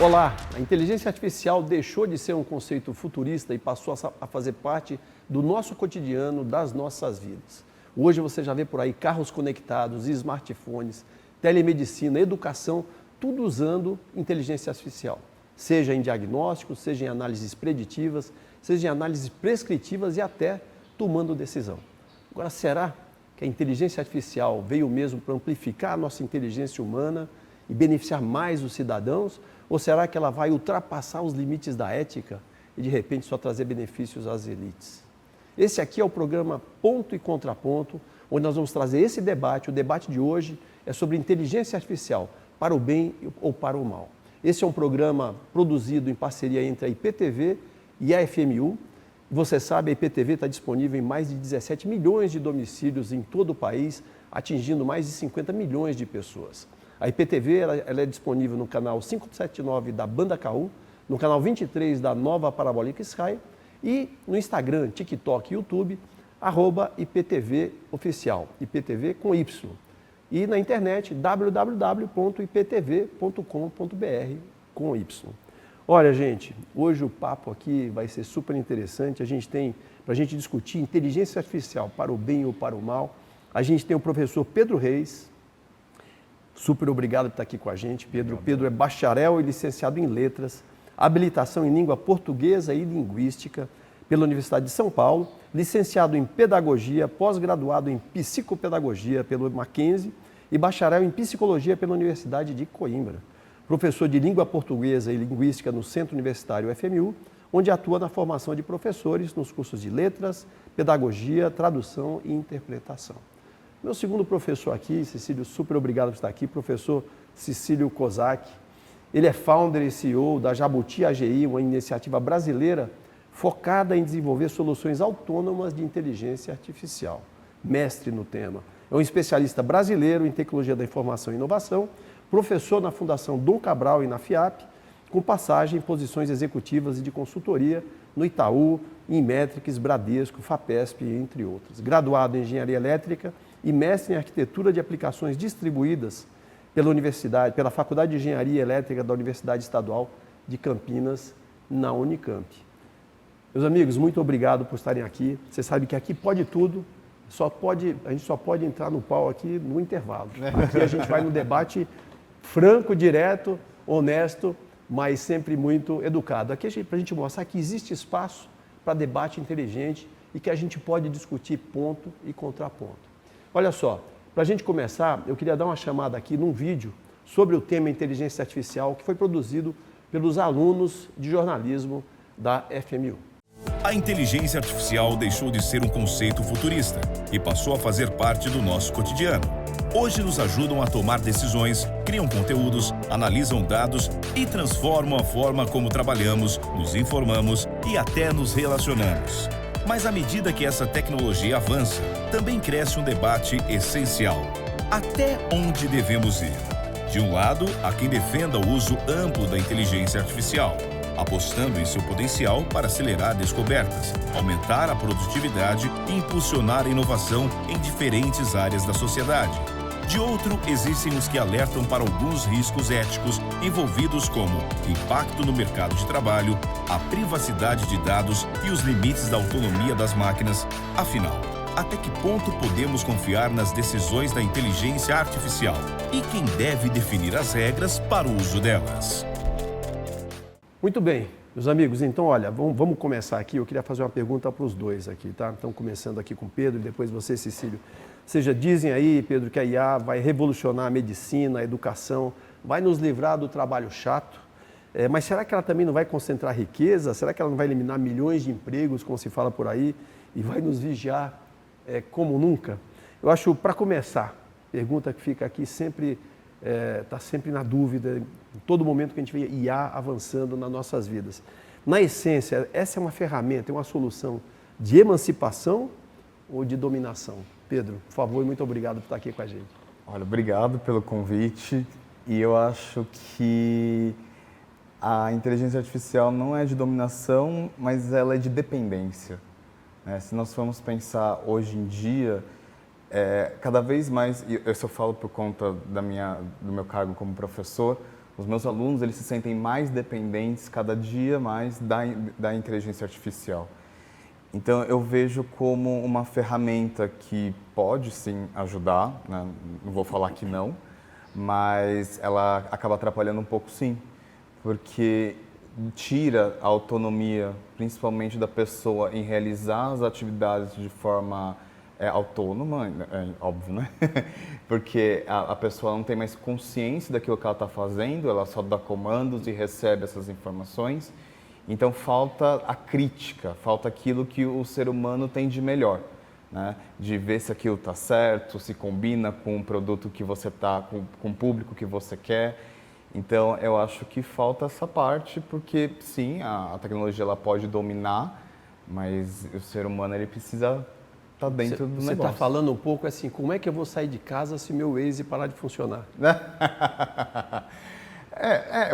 Olá, a inteligência artificial deixou de ser um conceito futurista e passou a fazer parte do nosso cotidiano, das nossas vidas. Hoje você já vê por aí carros conectados, smartphones, telemedicina, educação, tudo usando inteligência artificial. Seja em diagnósticos, seja em análises preditivas, seja em análises prescritivas e até tomando decisão. Agora, será que a inteligência artificial veio mesmo para amplificar a nossa inteligência humana e beneficiar mais os cidadãos? Ou será que ela vai ultrapassar os limites da ética e de repente só trazer benefícios às elites? Esse aqui é o programa Ponto e Contraponto, onde nós vamos trazer esse debate. O debate de hoje é sobre inteligência artificial, para o bem ou para o mal. Esse é um programa produzido em parceria entre a IPTV e a FMU. Você sabe, a IPTV está disponível em mais de 17 milhões de domicílios em todo o país, atingindo mais de 50 milhões de pessoas. A IPTV ela é disponível no canal 579 da Banda KU, no canal 23 da Nova Parabólica Sky e no Instagram, TikTok e YouTube, @IPTV Oficial, IPTV com Y. E na internet, www.iptv.com.br com Y. Olha, gente, hoje o papo aqui vai ser super interessante. A gente tem, para a gente discutir inteligência artificial para o bem ou para o mal, a gente tem o professor Pedro Reis. Super obrigado por estar aqui com a gente, Pedro. Pedro é bacharel e licenciado em letras, habilitação em língua portuguesa e linguística pela Universidade de São Paulo, licenciado em pedagogia, pós-graduado em psicopedagogia pelo Mackenzie e bacharel em psicologia pela Universidade de Coimbra. Professor de língua portuguesa e linguística no Centro Universitário FMU, onde atua na formação de professores nos cursos de letras, pedagogia, tradução e interpretação. Meu segundo professor aqui, Cecílio, super obrigado por estar aqui, professor Cecílio Kozak. Ele é founder e CEO da Jabuti AGI, uma iniciativa brasileira focada em desenvolver soluções autônomas de inteligência artificial. Mestre no tema. É um especialista brasileiro em tecnologia da informação e inovação, professor na Fundação Dom Cabral e na FIAP, com passagem em posições executivas e de consultoria no Itaú, Inmetrics, Bradesco, FAPESP, entre outros. Graduado em Engenharia Elétrica e mestre em Arquitetura de Aplicações Distribuídas pela Faculdade de Engenharia Elétrica da Universidade Estadual de Campinas, na Unicamp. Meus amigos, muito obrigado por estarem aqui. Você sabe que aqui pode tudo, a gente só pode entrar no pau aqui no intervalo. Aqui a gente vai no debate franco, direto, honesto, mas sempre muito educado. Aqui para a gente mostrar que existe espaço para debate inteligente e que a gente pode discutir ponto e contraponto. Olha só, para a gente começar, eu queria dar uma chamada aqui num vídeo sobre o tema inteligência artificial que foi produzido pelos alunos de jornalismo da FMU. A inteligência artificial deixou de ser um conceito futurista e passou a fazer parte do nosso cotidiano. Hoje nos ajudam a tomar decisões, criam conteúdos, analisam dados e transformam a forma como trabalhamos, nos informamos e até nos relacionamos. Mas à medida que essa tecnologia avança, também cresce um debate essencial. Até onde devemos ir? De um lado, há quem defenda o uso amplo da inteligência artificial, apostando em seu potencial para acelerar descobertas, aumentar a produtividade e impulsionar a inovação em diferentes áreas da sociedade. De outro, existem os que alertam para alguns riscos éticos envolvidos como impacto no mercado de trabalho, a privacidade de dados e os limites da autonomia das máquinas. Afinal, até que ponto podemos confiar nas decisões da inteligência artificial? E quem deve definir as regras para o uso delas? Muito bem, meus amigos, então olha, vamos começar aqui. Eu queria fazer uma pergunta para os dois aqui, tá? Então, começando aqui com o Pedro e depois você, Cecílio. Dizem aí, Pedro, que a IA vai revolucionar a medicina, a educação, vai nos livrar do trabalho chato, mas será que ela também não vai concentrar riqueza? Será que ela não vai eliminar milhões de empregos, como se fala por aí, e vai nos vigiar como nunca? Eu acho, para começar, pergunta que fica aqui sempre, está sempre na dúvida, em todo momento que a gente vê IA avançando nas nossas vidas. Na essência, essa é uma ferramenta, é uma solução de emancipação ou de dominação? Pedro, por favor, muito obrigado por estar aqui com a gente. Olha, obrigado pelo convite. E eu acho que a inteligência artificial não é de dominação, mas ela é de dependência. Se nós formos pensar hoje em dia, cada vez mais, e eu só falo por conta do meu cargo como professor, Os meus alunos, eles se sentem mais dependentes cada dia mais da inteligência artificial. Então, eu vejo como uma ferramenta que pode, sim, ajudar, né? Não vou falar que não, mas ela acaba atrapalhando um pouco, sim, porque tira a autonomia, principalmente da pessoa, em realizar as atividades de forma autônoma, óbvio, né? Porque a pessoa não tem mais consciência daquilo que ela está fazendo, ela só dá comandos e recebe essas informações. Então, falta a crítica, falta aquilo que o ser humano tem de melhor, né? De ver se aquilo está certo, se combina com o produto que você está, com o público que você quer. Então, eu acho que falta essa parte, porque, sim, a tecnologia ela pode dominar, mas o ser humano ele precisa estar dentro do negócio. Você está falando um pouco assim, como é que eu vou sair de casa se meu Waze parar de funcionar?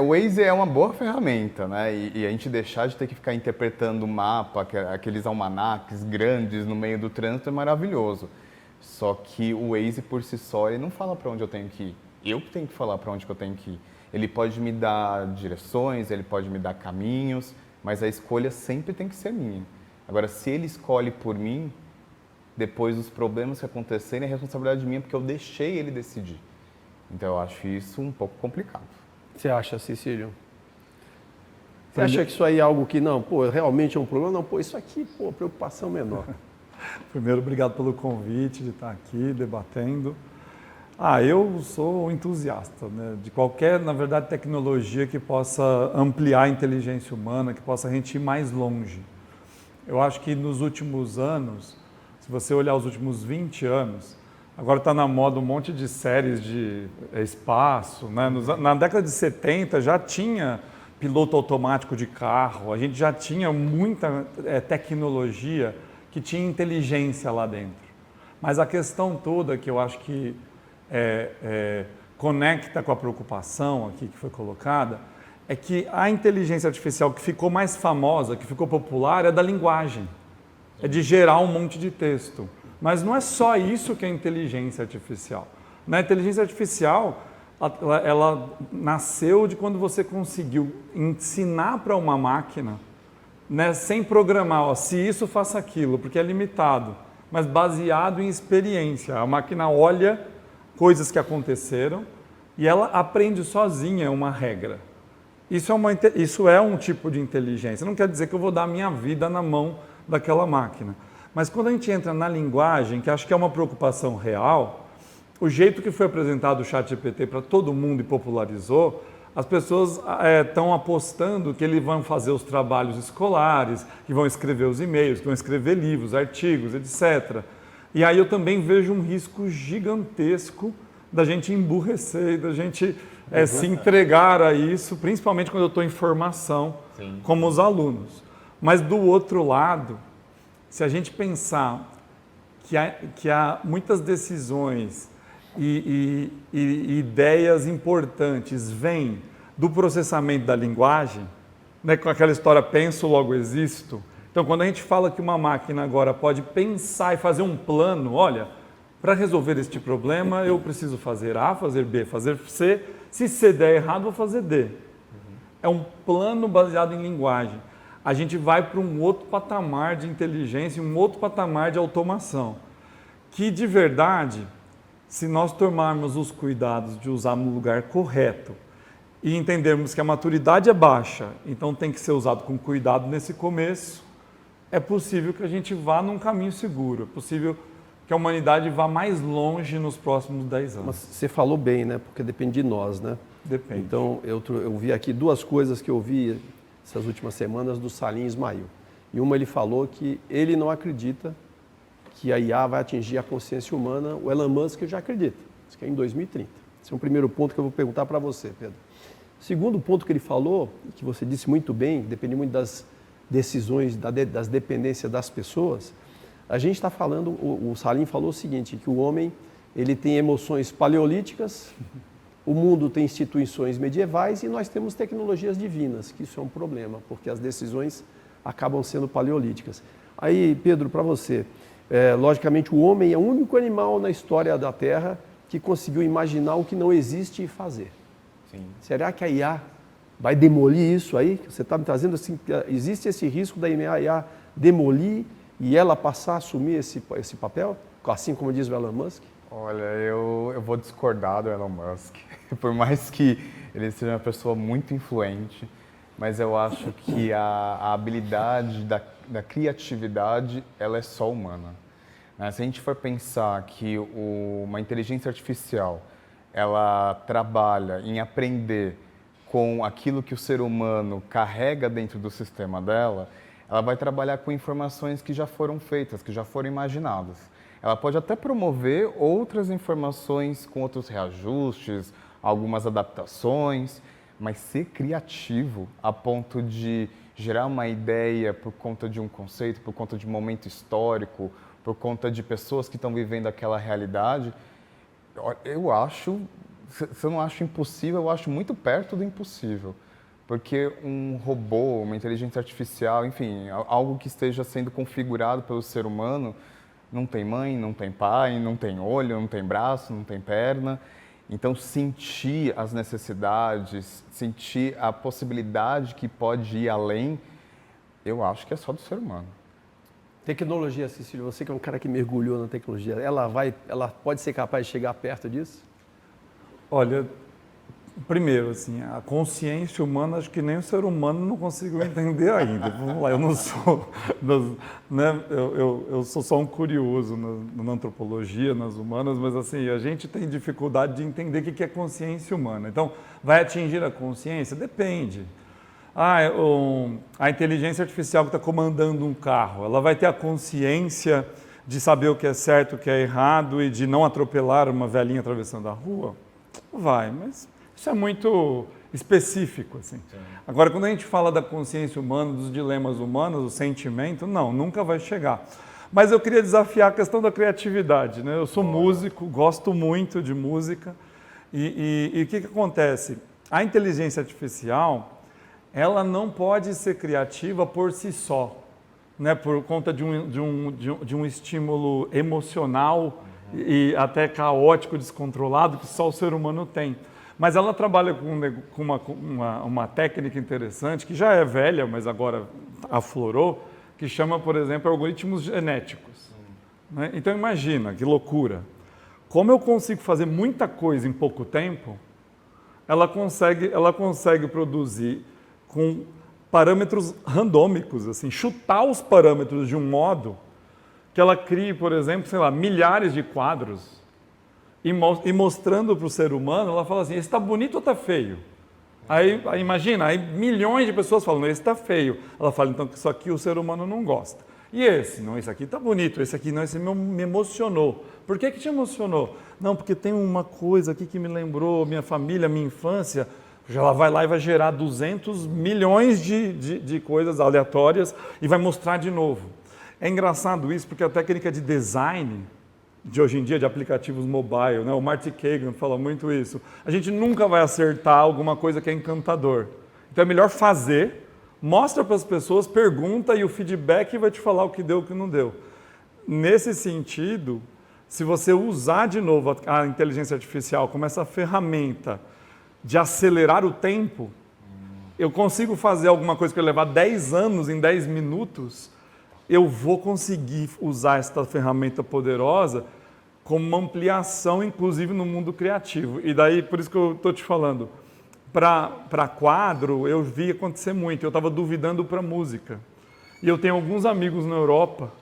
O Waze é uma boa ferramenta, né? E a gente deixar de ter que ficar interpretando o mapa, aqueles almanaques grandes no meio do trânsito é maravilhoso. Só que o Waze por si só, ele não fala para onde eu tenho que ir. Eu que tenho que falar para onde que eu tenho que ir. Ele pode me dar direções, ele pode me dar caminhos, mas a escolha sempre tem que ser minha. Agora, se ele escolhe por mim, depois os problemas que acontecerem é responsabilidade minha, porque eu deixei ele decidir. Então, eu acho isso um pouco complicado. Você acha, Cecílio? Você acha que isso aí é algo que não, realmente é um problema? Não, isso aqui, preocupação menor. Primeiro, obrigado pelo convite de estar aqui debatendo. Eu sou um entusiasta, né, de qualquer, na verdade, tecnologia que possa ampliar a inteligência humana, que possa a gente ir mais longe. Eu acho que nos últimos anos, se você olhar os últimos 20 anos, agora está na moda um monte de séries de espaço, né? Na década de 70 já tinha piloto automático de carro, a gente já tinha muita tecnologia que tinha inteligência lá dentro. Mas a questão toda que eu acho que conecta com a preocupação aqui que foi colocada, é que a inteligência artificial que ficou mais famosa, que ficou popular, é da linguagem, é de gerar um monte de texto. Mas não é só isso que é inteligência artificial. Na inteligência artificial, ela nasceu de quando você conseguiu ensinar para uma máquina, né, sem programar, se isso, faça aquilo, porque é limitado, mas baseado em experiência. A máquina olha coisas que aconteceram e ela aprende sozinha uma regra. Isso é um tipo de inteligência. Não quer dizer que eu vou dar a minha vida na mão daquela máquina. Mas quando a gente entra na linguagem, que acho que é uma preocupação real, o jeito que foi apresentado o ChatGPT para todo mundo e popularizou, as pessoas estão apostando que eles vão fazer os trabalhos escolares, que vão escrever os e-mails, que vão escrever livros, artigos, etc. E aí eu também vejo um risco gigantesco da gente emburrecer, da gente se entregar a isso, principalmente quando eu estou em formação, sim, como os alunos. Mas do outro lado, se a gente pensar que há muitas decisões e ideias importantes vêm do processamento da linguagem, né, com aquela história penso, logo existo. Então, quando a gente fala que uma máquina agora pode pensar e fazer um plano, olha, para resolver este problema eu preciso fazer A, fazer B, fazer C, se C der errado, vou fazer D. É um plano baseado em linguagem. A gente vai para um outro patamar de inteligência, um outro patamar de automação, que de verdade, se nós tomarmos os cuidados de usar no lugar correto e entendermos que a maturidade é baixa, então tem que ser usado com cuidado nesse começo, é possível que a gente vá num caminho seguro, é possível que a humanidade vá mais longe nos próximos 10 anos. Mas você falou bem, né? Porque depende de nós, né? Depende. Então, eu vi aqui duas coisas que eu vi essas últimas semanas do Salim Ismail. E uma, ele falou que ele não acredita que a IA vai atingir a consciência humana. O Elon Musk já acredita, diz que é em 2030. Esse é o primeiro ponto que eu vou perguntar para você, Pedro. O segundo ponto que ele falou, que você disse muito bem, depende muito das decisões, das dependências das pessoas. A gente está falando, o Salim falou o seguinte, que o homem ele tem emoções paleolíticas, o mundo tem instituições medievais e nós temos tecnologias divinas, que isso é um problema, porque as decisões acabam sendo paleolíticas. Aí, Pedro, para você, logicamente o homem é o único animal na história da Terra que conseguiu imaginar o que não existe e fazer. Sim. Será que a IA vai demolir isso aí? Você está me trazendo assim, existe esse risco da IA demolir e ela passar a assumir esse papel, assim como diz o Elon Musk? Olha, eu vou discordar do Elon Musk, por mais que ele seja uma pessoa muito influente, mas eu acho que a habilidade da criatividade, ela é só humana. Né? Se a gente for pensar que uma inteligência artificial, ela trabalha em aprender com aquilo que o ser humano carrega dentro do sistema dela, ela vai trabalhar com informações que já foram feitas, que já foram imaginadas. Ela pode até promover outras informações com outros reajustes, algumas adaptações, mas ser criativo a ponto de gerar uma ideia por conta de um conceito, por conta de um momento histórico, por conta de pessoas que estão vivendo aquela realidade, eu acho, se eu não acho impossível, eu acho muito perto do impossível. Porque um robô, uma inteligência artificial, enfim, algo que esteja sendo configurado pelo ser humano, não tem mãe, não tem pai, não tem olho, não tem braço, não tem perna. Então, sentir as necessidades, sentir a possibilidade que pode ir além, eu acho que é só do ser humano. Tecnologia, Cecília, você que é um cara que mergulhou na tecnologia, ela pode ser capaz de chegar perto disso? Olha, primeiro, assim, a consciência humana, acho que nem o ser humano não conseguiu entender ainda. Vamos lá, eu não sou, né, eu sou só um curioso na antropologia, nas humanas, mas assim, a gente tem dificuldade de entender o que é consciência humana. Então, vai atingir a consciência? Depende. A inteligência artificial que está comandando um carro, ela vai ter a consciência de saber o que é certo, o que é errado e de não atropelar uma velhinha atravessando a rua? Vai, mas isso é muito específico, assim. Sim. Agora, quando a gente fala da consciência humana, dos dilemas humanos, do sentimento, não, nunca vai chegar. Mas eu queria desafiar a questão da criatividade, né? Eu sou músico, gosto muito de música e o que acontece? A inteligência artificial, ela não pode ser criativa por si só, né? Por conta de um estímulo emocional e até caótico, descontrolado, que só o ser humano tem. Mas ela trabalha com uma técnica interessante, que já é velha, mas agora aflorou, que chama, por exemplo, algoritmos genéticos. Né? Então imagina, que loucura. Como eu consigo fazer muita coisa em pouco tempo, ela consegue produzir com parâmetros randômicos, assim, chutar os parâmetros de um modo que ela crie, por exemplo, sei lá, milhares de quadros e mostrando para o ser humano, ela fala assim, esse está bonito ou está feio? Aí imagina, aí milhões de pessoas falam, esse está feio. Ela fala, então, que isso aqui o ser humano não gosta. E esse? Não, esse aqui está bonito, esse aqui não, esse me emocionou. Por que te emocionou? Não, porque tem uma coisa aqui que me lembrou minha família, minha infância. Ela vai lá e vai gerar 200 milhões de coisas aleatórias e vai mostrar de novo. É engraçado isso, porque a técnica de design de hoje em dia, de aplicativos mobile, né? O Marty Kagan fala muito isso. A gente nunca vai acertar alguma coisa que é encantador. Então é melhor fazer, mostra para as pessoas, pergunta e o feedback vai te falar o que deu e o que não deu. Nesse sentido, se você usar de novo a inteligência artificial como essa ferramenta de acelerar o tempo, eu consigo fazer alguma coisa que vai levar 10 anos em 10 minutos, eu vou conseguir usar esta ferramenta poderosa como uma ampliação, inclusive, no mundo criativo. E daí, por isso que eu estou te falando, para quadro, eu vi acontecer muito, eu estava duvidando para música. E eu tenho alguns amigos na Europa,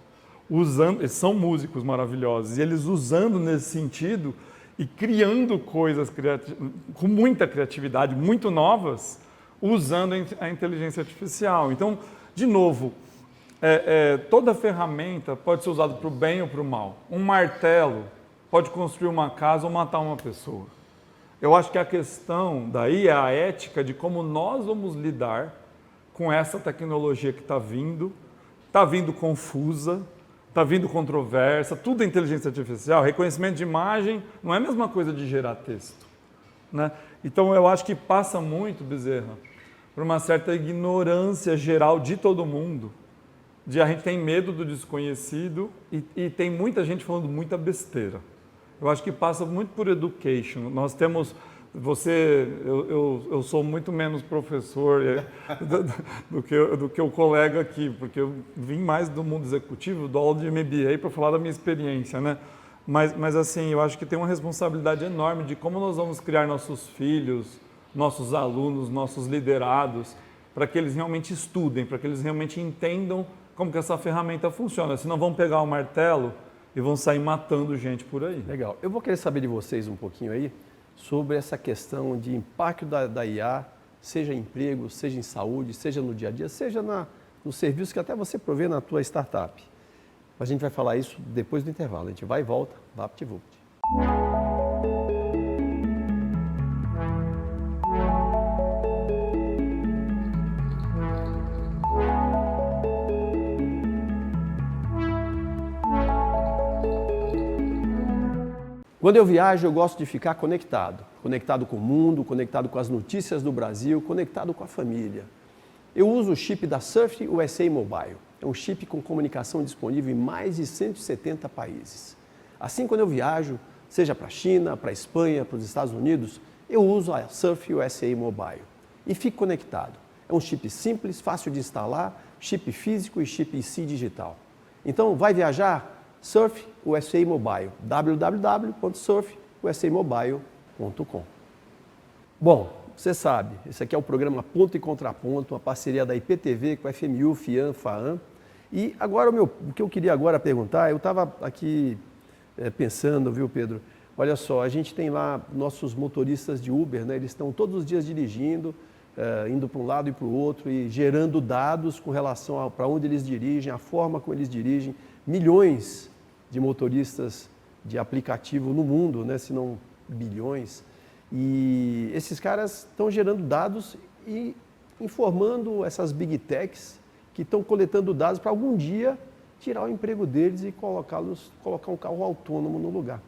eles são músicos maravilhosos, e eles usando nesse sentido e criando coisas com muita criatividade, muito novas, usando a inteligência artificial. Então, de novo, toda ferramenta pode ser usada para o bem ou para o mal. Um martelo pode construir uma casa ou matar uma pessoa. Eu acho que a questão daí é a ética de como nós vamos lidar com essa tecnologia que está vindo confusa, está vindo controversa, tudo é inteligência artificial, reconhecimento de imagem não é a mesma coisa de gerar texto. Né? Então eu acho que passa muito, Bezerra, por uma certa ignorância geral de todo mundo, a gente tem medo do desconhecido e tem muita gente falando muita besteira. Eu acho que passa muito por education. Nós temos eu sou muito menos professor do que o colega aqui, porque eu vim mais do mundo executivo, dou aula de MBA para falar da minha experiência, né? Mas assim, eu acho que tem uma responsabilidade enorme de como nós vamos criar nossos filhos, nossos alunos, nossos liderados, para que eles realmente estudem, para que eles realmente entendam como que essa ferramenta funciona. Senão vão pegar o martelo e vão sair matando gente por aí. Legal. Eu vou querer saber de vocês um pouquinho aí sobre essa questão de impacto da IA, seja em emprego, seja em saúde, seja no dia a dia, seja no serviço que até você provê na tua startup. A gente vai falar isso depois do intervalo. A gente vai e volta, VaptVupt. Quando eu viajo, eu gosto de ficar conectado. Conectado com o mundo, conectado com as notícias do Brasil, conectado com a família. Eu uso o chip da Surf USA Mobile. É um chip com comunicação disponível em mais de 170 países. Assim, quando eu viajo, seja para a China, para a Espanha, para os Estados Unidos, eu uso a Surf USA Mobile e fico conectado. É um chip simples, fácil de instalar, chip físico e chip IC digital. Então, vai viajar? Surf USA Mobile, www.surfusamobile.com. Bom, você sabe, esse aqui é o programa Ponto e Contraponto, uma parceria da IPTV com a FMU, FIAM, FAAM. E agora o que eu queria agora perguntar, eu estava aqui pensando, viu, Pedro? Olha só, a gente tem lá nossos motoristas de Uber, né? Eles estão todos os dias dirigindo, indo para um lado e para o outro e gerando dados com relação para onde eles dirigem, a forma como eles dirigem. Milhões de motoristas de aplicativo no mundo, né? Se não bilhões. E esses caras estão gerando dados e informando essas big techs que estão coletando dados para algum dia tirar o emprego deles e colocar um carro autônomo no lugar.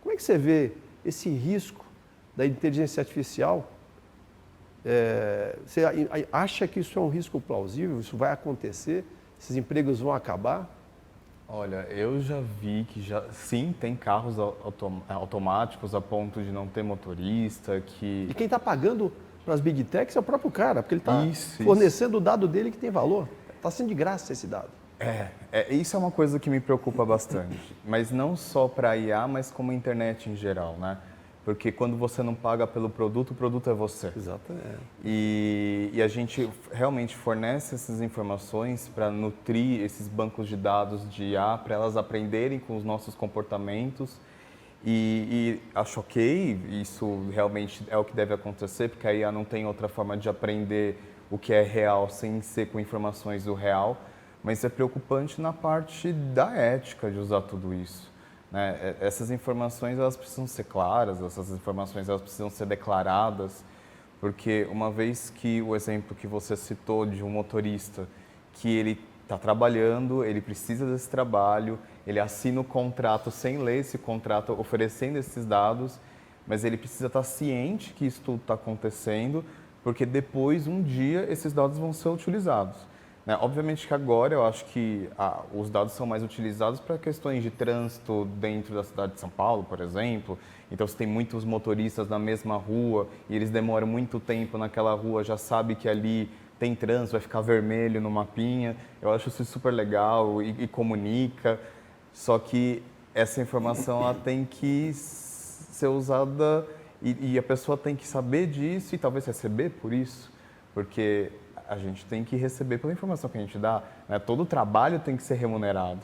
Como é que você vê esse risco da inteligência artificial? Você acha que isso é um risco plausível? Isso vai acontecer? Esses empregos vão acabar? Olha, eu já vi que sim, tem carros automáticos a ponto de não ter motorista, E quem está pagando para as big techs é o próprio cara, porque ele está fornecendo o dado dele que tem valor. Está sendo de graça esse dado. Isso é uma coisa que me preocupa bastante. Mas não só para a IA, mas como a internet em geral, né? Porque quando você não paga pelo produto, o produto é você. Exatamente. E a gente realmente fornece essas informações para nutrir esses bancos de dados de IA, para elas aprenderem com os nossos comportamentos. E acho ok, isso realmente é o que deve acontecer, porque a IA não tem outra forma de aprender o que é real sem ser com informações do real. Mas é preocupante na parte da ética de usar tudo isso. Né? Essas informações elas precisam ser claras, essas informações elas precisam ser declaradas, porque uma vez que o exemplo que você citou de um motorista, que ele está trabalhando, ele precisa desse trabalho, ele assina o contrato sem ler esse contrato, oferecendo esses dados, mas ele precisa estar ciente que isso tudo está acontecendo, porque depois, um dia, esses dados vão ser utilizados. Obviamente que agora eu acho que os dados são mais utilizados para questões de trânsito dentro da cidade de São Paulo, por exemplo. Então, se tem muitos motoristas na mesma rua e eles demoram muito tempo naquela rua, já sabe que ali tem trânsito, vai ficar vermelho no mapinha. Eu acho isso super legal e comunica. Só que essa informação ela tem que ser usada e a pessoa tem que saber disso e talvez receber por isso, porque a gente tem que receber pela informação que a gente dá, né? Todo trabalho tem que ser remunerado.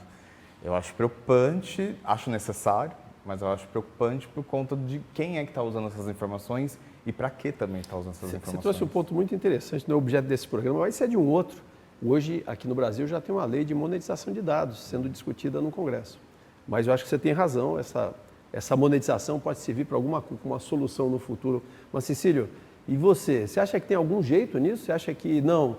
Eu acho preocupante, acho necessário, mas eu acho preocupante por conta de quem é que está usando essas informações e para que também está usando essas informações. Você trouxe um ponto muito interessante, não é objeto desse programa, vai ser de um outro. Hoje, aqui no Brasil, já tem uma lei de monetização de dados sendo discutida no Congresso. Mas eu acho que você tem razão, essa monetização pode servir para uma solução no futuro. Mas, Cecílio, e você acha que tem algum jeito nisso? Você acha que não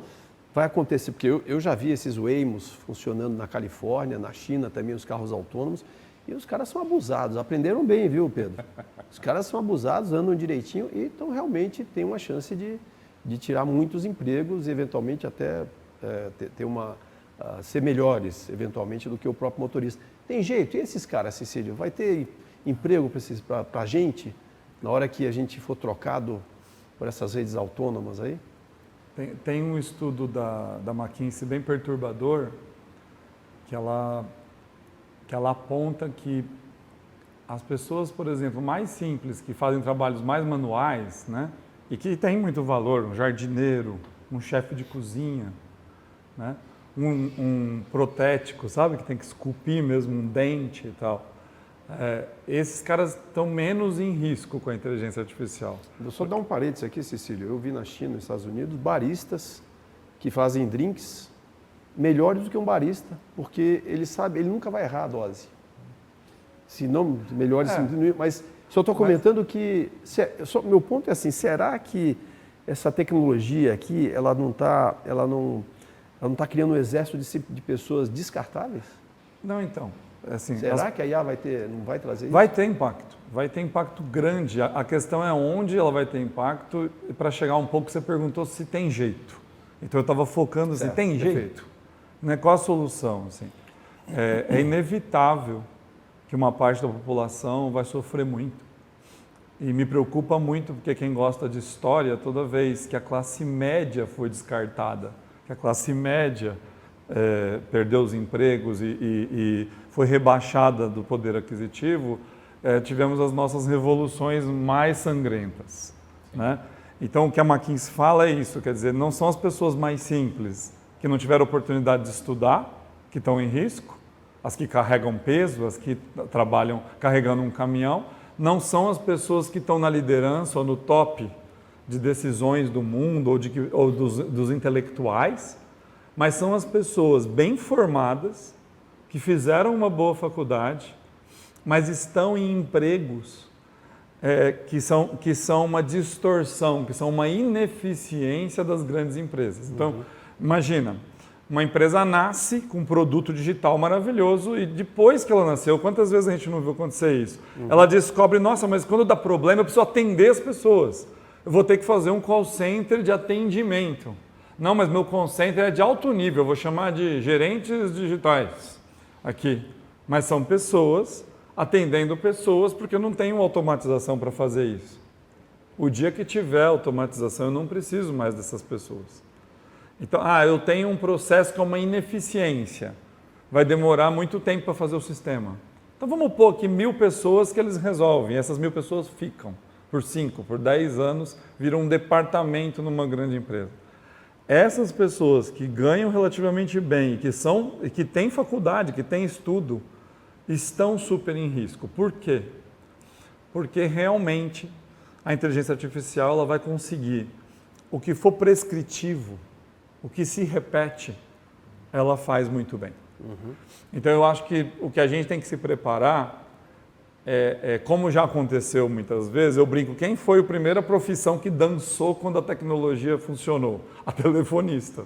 vai acontecer? Porque eu já vi esses Waymos funcionando na Califórnia, na China também, os carros autônomos, e os caras são abusados. Aprenderam bem, viu, Pedro? Os caras são abusados, andam direitinho e então realmente tem uma chance de tirar muitos empregos, eventualmente até ser melhores, eventualmente, do que o próprio motorista. Tem jeito? E esses caras, Cecílio? Vai ter emprego para a gente? na hora que a gente for trocado por essas redes autônomas aí? Tem um estudo da McKinsey bem perturbador, que ela aponta que as pessoas, por exemplo, mais simples, que fazem trabalhos mais manuais, né, e que tem muito valor, um jardineiro, um chefe de cozinha, né, um protético, sabe, que tem que esculpir mesmo um dente e tal. Esses caras estão menos em risco com a inteligência artificial. Vou só dar um parênteses aqui, Cecílio. Eu vi na China, nos Estados Unidos, baristas que fazem drinks melhores do que um barista, porque ele sabe, ele nunca vai errar a dose. Se não, melhores, mas só estou comentando que, meu ponto é assim, será que essa tecnologia aqui, ela não está tá criando um exército de pessoas descartáveis? Não, então. Assim, será que a IA não vai trazer isso? Vai ter impacto grande. A questão é onde ela vai ter impacto, e para chegar um pouco, você perguntou se tem jeito. Então eu estava focando se tem jeito. Né? Qual a solução? Assim, é inevitável que uma parte da população vai sofrer muito. E me preocupa muito, porque quem gosta de história, toda vez que a classe média foi descartada, que a classe média perdeu os empregos e foi rebaixada do poder aquisitivo, tivemos as nossas revoluções mais sangrentas. Né? Então, o que a McKinsey fala é isso, quer dizer, não são as pessoas mais simples que não tiveram oportunidade de estudar, que estão em risco, as que carregam peso, as que trabalham carregando um caminhão, não são as pessoas que estão na liderança ou no top de decisões do mundo ou dos intelectuais, mas são as pessoas bem formadas, que fizeram uma boa faculdade, mas estão em empregos que são uma distorção, que são uma ineficiência das grandes empresas. Então, imagina, uma empresa nasce com um produto digital maravilhoso e depois que ela nasceu, quantas vezes a gente não viu acontecer isso? Ela descobre, nossa, mas quando dá problema eu preciso atender as pessoas. Eu vou ter que fazer um call center de atendimento. Não, mas meu call center é de alto nível, eu vou chamar de gerentes digitais aqui. Mas são pessoas atendendo pessoas porque eu não tenho automatização para fazer isso. O dia que tiver automatização, eu não preciso mais dessas pessoas. Então, eu tenho um processo que é uma ineficiência. Vai demorar muito tempo para fazer o sistema. Então vamos pôr aqui 1000 pessoas que eles resolvem. Essas 1000 pessoas ficam por 5, por 10 anos, viram um departamento numa grande empresa. Essas pessoas que ganham relativamente bem, que têm faculdade, que têm estudo, estão super em risco. Por quê? Porque realmente a inteligência artificial ela vai conseguir o que for prescritivo, o que se repete, ela faz muito bem. Então eu acho que o que a gente tem que se preparar como já aconteceu muitas vezes, eu brinco, quem foi a primeira profissão que dançou quando a tecnologia funcionou? A telefonista.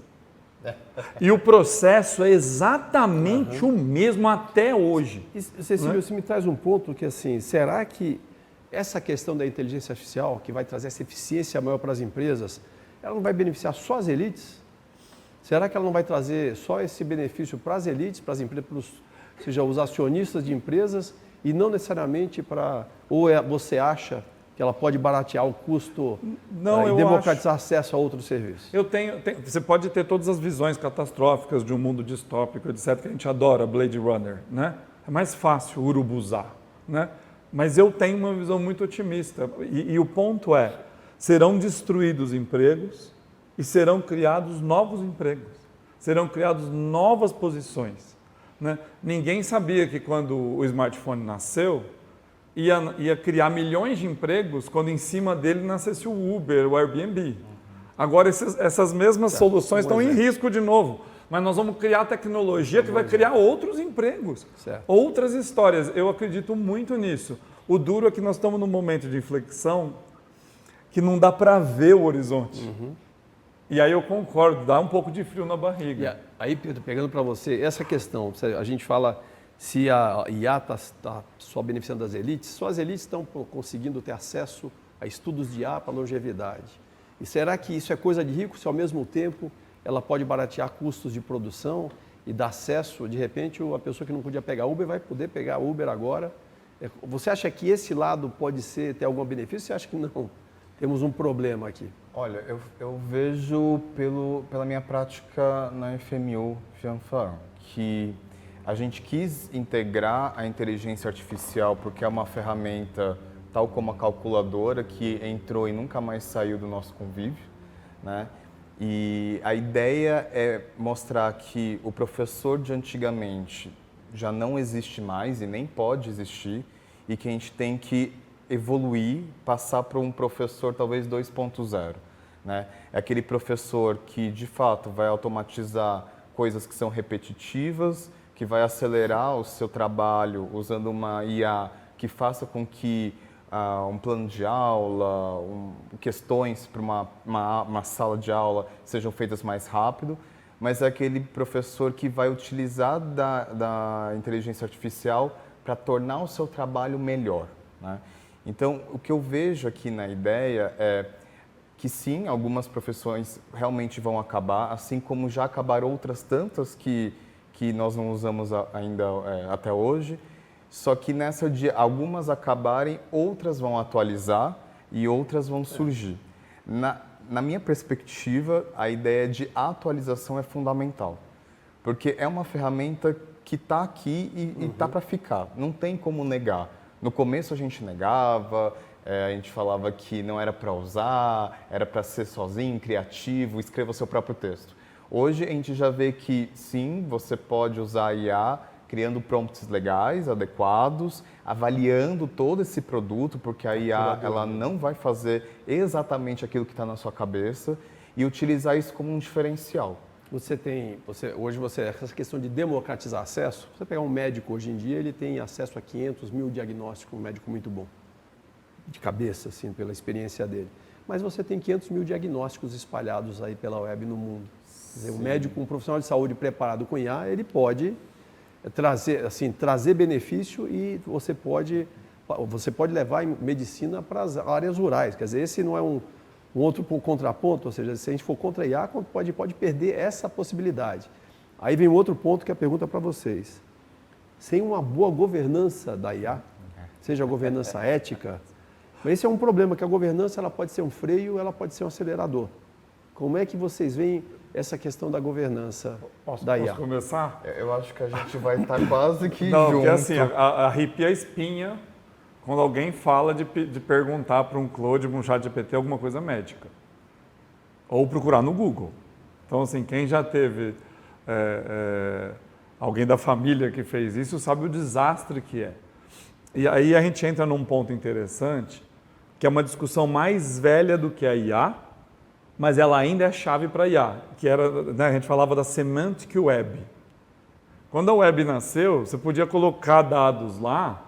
E o processo é exatamente o mesmo até hoje. Cecílio, você me traz um ponto que, assim, será que essa questão da inteligência artificial, que vai trazer essa eficiência maior para as empresas, ela não vai beneficiar só as elites? Será que ela não vai trazer só esse benefício para as elites, para as empresas, ou seja, os acionistas de empresas, e não necessariamente para... Ou você acha que ela pode baratear o custo e democratizar acesso a outros serviços? Você pode ter todas as visões catastróficas de um mundo distópico, etc., que a gente adora, Blade Runner, né? É mais fácil urubuzar, né? Mas eu tenho uma visão muito otimista. E o ponto é, serão destruídos empregos e serão criados novos empregos. Serão criadas novas posições. Né? Ninguém sabia que quando o smartphone nasceu, ia criar milhões de empregos quando em cima dele nascesse o Uber, o Airbnb. Agora essas mesmas soluções estão em risco de novo. Mas nós vamos criar tecnologia que vai criar outros empregos, outras histórias. Eu acredito muito nisso. O duro é que nós estamos num momento de inflexão que não dá para ver o horizonte. E aí eu concordo, dá um pouco de frio na barriga. Aí, Pedro, pegando para você, essa questão, a gente fala se a IA está só beneficiando as elites, só as elites estão conseguindo ter acesso a estudos de IA para longevidade. E será que isso é coisa de rico, se ao mesmo tempo ela pode baratear custos de produção e dar acesso, de repente, a pessoa que não podia pegar Uber vai poder pegar Uber agora Você acha que esse lado pode ter algum benefício? Você acha que não? Temos um problema aqui. Olha, eu vejo pela minha prática na FMU Fianfan, que a gente quis integrar a inteligência artificial porque é uma ferramenta, tal como a calculadora, que entrou e nunca mais saiu do nosso convívio, né? E a ideia é mostrar que o professor de antigamente já não existe mais e nem pode existir, e que a gente tem que evoluir, passar para um professor talvez 2.0, né? É aquele professor que de fato vai automatizar coisas que são repetitivas, que vai acelerar o seu trabalho usando uma IA que faça com que um plano de aula, questões para uma sala de aula sejam feitas mais rápido, mas é aquele professor que vai utilizar da inteligência artificial para tornar o seu trabalho melhor, né? Então, o que eu vejo aqui na ideia é que sim, algumas profissões realmente vão acabar, assim como já acabaram outras tantas que nós não usamos ainda até hoje, só que nessa de algumas acabarem, outras vão atualizar e outras vão surgir. Na minha perspectiva, a ideia de atualização é fundamental, porque é uma ferramenta que está aqui e está para ficar, não tem como negar. No começo a gente negava, a gente falava que não era para usar, era para ser sozinho, criativo, escreva o seu próprio texto. Hoje a gente já vê que sim, você pode usar a IA criando prompts legais, adequados, avaliando todo esse produto, porque a IA ela não vai fazer exatamente aquilo que está na sua cabeça, e utilizar isso como um diferencial. Hoje essa questão de democratizar acesso, você pegar um médico hoje em dia, ele tem acesso a 500 mil diagnósticos, um médico muito bom, de cabeça, assim, pela experiência dele. Mas você tem 500 mil diagnósticos espalhados aí pela web no mundo. Quer dizer, um médico, um profissional de saúde preparado com IA, ele pode trazer benefício, e você pode levar a medicina para as áreas rurais. Quer dizer, esse não é um outro contraponto, ou seja, se a gente for contra a IA, pode perder essa possibilidade. Aí vem outro ponto que é a pergunta para vocês. Sem uma boa governança da IA, seja a governança ética, esse é um problema, que a governança ela pode ser um freio, ela pode ser um acelerador. Como é que vocês veem essa questão da governança da IA? Posso começar? Eu acho que a gente vai estar quase que Não, junto. porque assim, arrepia a espinha quando alguém fala de perguntar para um Claude, para um ChatGPT, alguma coisa médica. Ou procurar no Google. Então, assim, quem já teve alguém da família que fez isso sabe o desastre que é. E aí a gente entra num ponto interessante, que é uma discussão mais velha do que a IA, mas ela ainda é chave para a IA, que era, né, a gente falava da Semantic Web. Quando a web nasceu, você podia colocar dados lá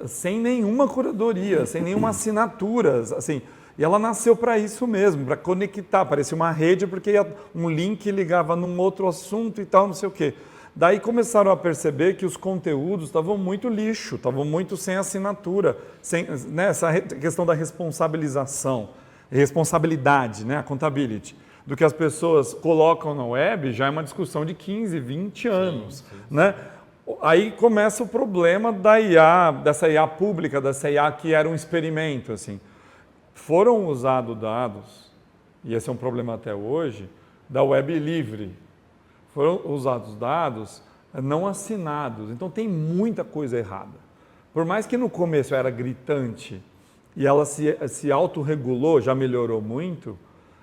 sem nenhuma curadoria, sem nenhuma assinatura, assim, e ela nasceu para isso mesmo, para conectar, parecia uma rede, porque um link ligava num outro assunto e tal, não sei o quê. Daí começaram a perceber que os conteúdos estavam muito lixo, estavam muito sem assinatura, sem, né, essa questão da responsabilidade, né, a accountability, do que as pessoas colocam na web já é uma discussão de 15, 20 anos. Sim. Né? Aí começa o problema da IA, dessa IA pública, dessa IA que era um experimento. Assim. Foram usados dados, e esse é um problema até hoje, da web livre. Foram usados dados não assinados. Então tem muita coisa errada. Por mais que no começo era gritante e ela se autorregulou, já melhorou muito,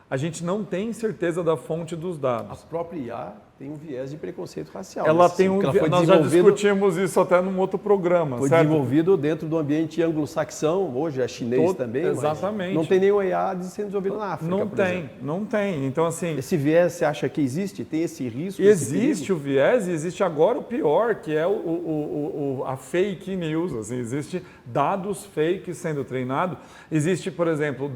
a gente não tem certeza da fonte dos dados. A própria IA tem um viés de preconceito racial. Ela tem nós já discutimos isso até num outro programa. Foi desenvolvido dentro do ambiente anglo-saxão, hoje é chinês também. Exatamente. Mas não tem nenhuma IA sendo desenvolvida na África. Não tem. Então, assim. Esse viés você acha que existe? Tem esse risco? Existe o viés e existe agora o pior, que é a fake news. Assim, existe dados fake sendo treinados. Existe, por exemplo,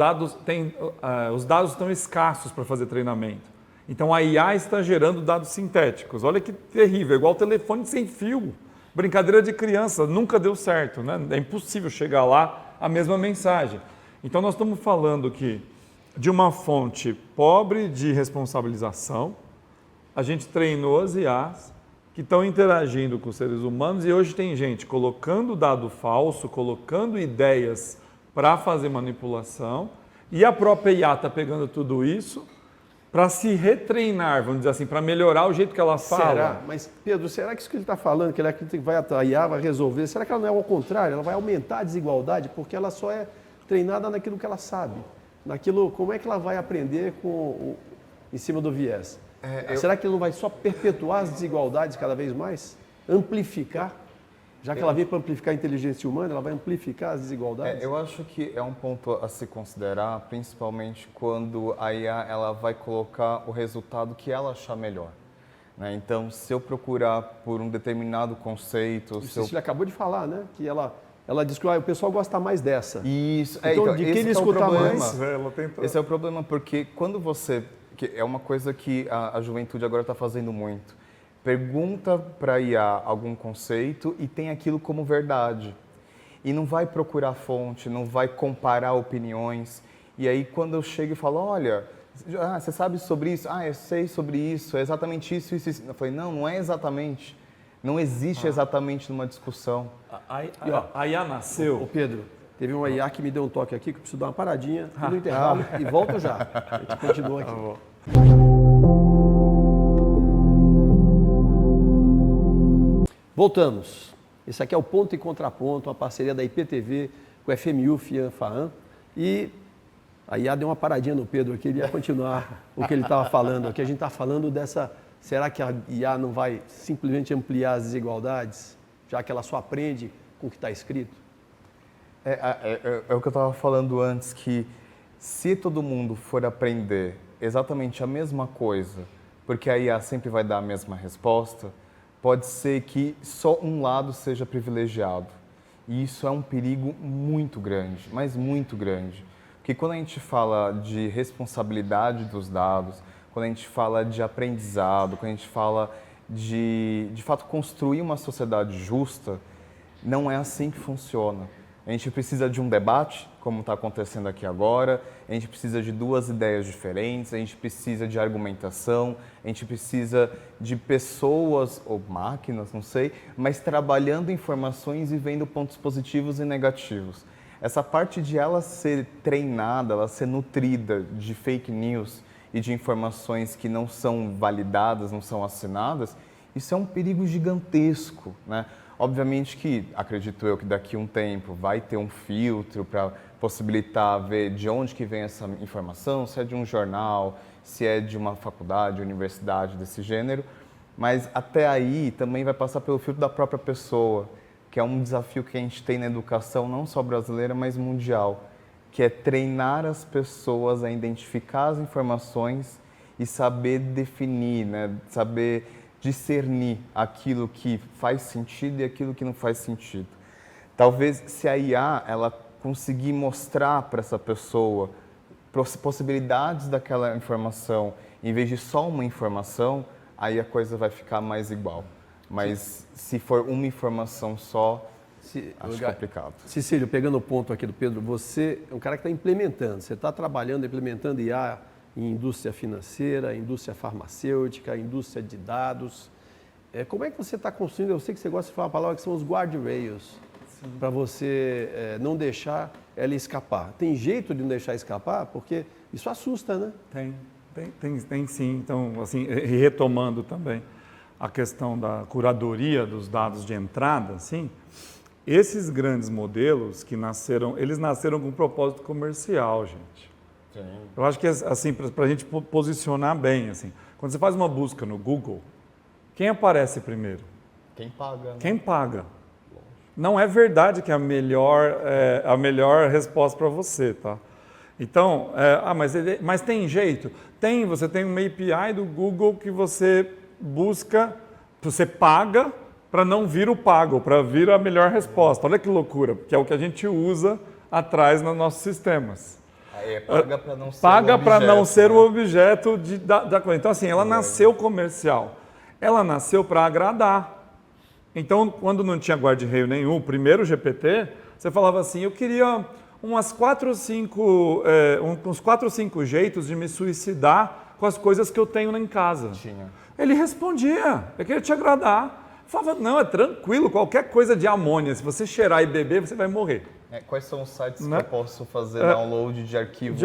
os dados estão escassos para fazer treinamento. Então a IA está gerando dados sintéticos. Olha que terrível, igual telefone sem fio. Brincadeira de criança, nunca deu certo, né? É impossível chegar lá a mesma mensagem. Então nós estamos falando que de uma fonte pobre de responsabilização, a gente treinou as IAs que estão interagindo com os seres humanos e hoje tem gente colocando dado falso, colocando ideias para fazer manipulação e a própria IA está pegando tudo isso para se retreinar, vamos dizer assim, para melhorar o jeito que ela fala. Será? Mas, Pedro, será que isso que ele está falando, que ele acredita que a IA vai resolver, será que ela não é ao contrário? Ela vai aumentar a desigualdade porque ela só é treinada naquilo que ela sabe. Naquilo, como é que ela vai aprender em cima do viés? Será que ele não vai só perpetuar as desigualdades cada vez mais? Amplificar? Já que ela veio para amplificar a inteligência humana, ela vai amplificar as desigualdades? Eu acho que é um ponto a se considerar, principalmente quando a IA ela vai colocar o resultado que ela achar melhor. Né? Então, se eu procurar por um determinado conceito... O Cecília acabou de falar, né? Que ela diz que o pessoal gosta mais dessa. Isso. Então, de que ele escuta mais? Esse é o problema, porque quando você... Que é uma coisa que a juventude agora está fazendo muito. Pergunta para a IA algum conceito e tem aquilo como verdade. E não vai procurar fonte, não vai comparar opiniões. E aí, quando eu chego e falo, olha, você sabe sobre isso? Eu sei sobre isso, é exatamente isso, isso, isso. Eu falei, não é exatamente. Não existe exatamente numa discussão. A IA nasceu... Ô Pedro, teve uma IA que me deu um toque aqui, que eu preciso dar uma paradinha no intervalo e volto já. A gente continua aqui. Voltamos. Esse aqui é o Ponto e Contraponto, uma parceria da IPTV com o FMU, FIAN-FAAN. E a IA deu uma paradinha no Pedro aqui, ele ia continuar o que ele estava falando. Aqui a gente está falando dessa... Será que a IA não vai simplesmente ampliar as desigualdades, já que ela só aprende com o que está escrito? É o que eu estava falando antes, que se todo mundo for aprender exatamente a mesma coisa, porque a IA sempre vai dar a mesma resposta, pode ser que só um lado seja privilegiado. E isso é um perigo muito grande, mas muito grande. Porque quando a gente fala de responsabilidade dos dados, quando a gente fala de aprendizado, quando a gente fala de fato, construir uma sociedade justa, não é assim que funciona. A gente precisa de um debate, como está acontecendo aqui agora, a gente precisa de duas ideias diferentes, a gente precisa de argumentação, a gente precisa de pessoas, ou máquinas, não sei, mas trabalhando informações e vendo pontos positivos e negativos. Essa parte de ela ser treinada, ela ser nutrida de fake news e de informações que não são validadas, não são assinadas, isso é um perigo gigantesco, né? Obviamente que, acredito eu, que daqui a um tempo vai ter um filtro para possibilitar ver de onde que vem essa informação, se é de um jornal, se é de uma faculdade, universidade desse gênero, mas até aí também vai passar pelo filtro da própria pessoa, que é um desafio que a gente tem na educação, não só brasileira, mas mundial, que é treinar as pessoas a identificar as informações e saber definir, né? Saber discernir aquilo que faz sentido e aquilo que não faz sentido. Talvez se a IA ela conseguir mostrar para essa pessoa possibilidades daquela informação, em vez de só uma informação, aí a coisa vai ficar mais igual. Mas se for uma informação só, acho complicado. Cecílio, pegando o ponto aqui do Pedro, você é um cara que está implementando, você está trabalhando, implementando IA em indústria financeira, indústria farmacêutica, indústria de dados. Como é que você está construindo? Eu sei que você gosta de falar uma palavra que são os guardrails, para você não deixar ela escapar. Tem jeito de não deixar escapar? Porque isso assusta, né? Tem sim. Então, assim, retomando também a questão da curadoria dos dados de entrada, assim, esses grandes modelos que nasceram, eles nasceram com um propósito comercial, gente. Sim. Eu acho que, assim, para a gente posicionar bem, assim, quando você faz uma busca no Google, quem aparece primeiro? Quem paga. Né? Quem paga. Não é verdade que é a melhor resposta para você, tá? Então, mas tem jeito? Tem, você tem uma API do Google que você busca, você paga para não vir o pago, para vir a melhor resposta. Olha que loucura, que é o que a gente usa atrás nos nossos sistemas. Paga para não ser paga para não ser né? o objeto da coisa. Então, assim, ela nasceu comercial. Ela nasceu para agradar. Então, quando não tinha guarda-reio nenhum, o primeiro GPT, você falava assim, eu queria uns 4 ou 5 jeitos de me suicidar com as coisas que eu tenho em casa. Tinha. Ele respondia, eu queria te agradar. Falava, não, é tranquilo, qualquer coisa de amônia, se você cheirar e beber, você vai morrer. Quais são os sites Né? que eu posso fazer download de arquivos,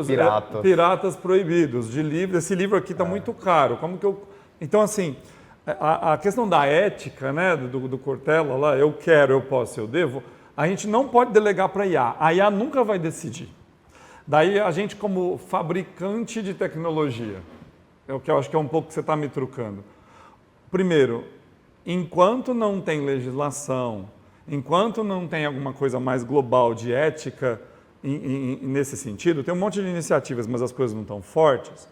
piratas? Piratas proibidos, de livro. Esse livro aqui está muito caro. Como que eu... Então, assim, a questão da ética, né, do Cortella lá, eu quero, eu posso, eu devo, a gente não pode delegar para a IA. A IA nunca vai decidir. Daí a gente, como fabricante de tecnologia, é o que eu acho que é um pouco que você está me trucando. Primeiro, enquanto não tem legislação, enquanto não tem alguma coisa mais global de ética nesse sentido, tem um monte de iniciativas, mas as coisas não estão fortes.